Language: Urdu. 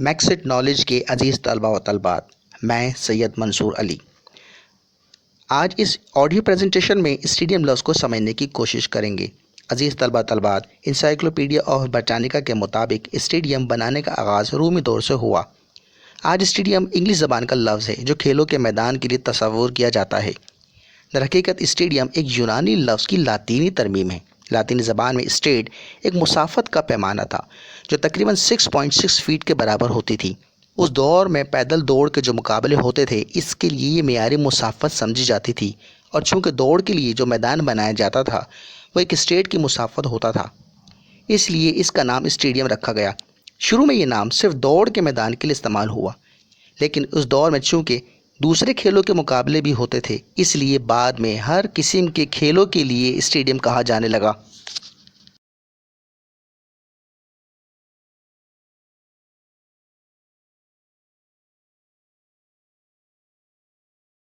میکسٹ نالج کے عزیز طلبہ و طالبات، میں سید منصور علی آج اس آڈیو پریزنٹیشن میں اسٹیڈیم لفظ کو سمجھنے کی کوشش کریں گے۔ عزیز طلبہ طالبات، انسائکلوپیڈیا آف برٹانیکا کے مطابق اسٹیڈیم بنانے کا آغاز رومی دور سے ہوا۔ آج اسٹیڈیم انگلش زبان کا لفظ ہے جو کھیلوں کے میدان کے لیے تصور کیا جاتا ہے۔ در حقیقت اسٹیڈیم ایک یونانی لفظ کی لاطینی ترمیم ہے۔ لاطینی زبان میں اسٹیڈ ایک مسافت کا پیمانہ تھا جو تقریباً 6.6 فیٹ کے برابر ہوتی تھی۔ اس دور میں پیدل دوڑ کے جو مقابلے ہوتے تھے اس کے لیے یہ معیاری مسافت سمجھی جاتی تھی، اور چونکہ دوڑ کے لیے جو میدان بنایا جاتا تھا وہ ایک اسٹیڈ کی مسافت ہوتا تھا، اس لیے اس کا نام اسٹیڈیم رکھا گیا۔ شروع میں یہ نام صرف دوڑ کے میدان کے لیے استعمال ہوا، لیکن اس دور میں چونکہ دوسرے کھیلوں کے مقابلے بھی ہوتے تھے اس لیے بعد میں ہر قسم کے کھیلوں کے لیے اسٹیڈیم کہا جانے لگا۔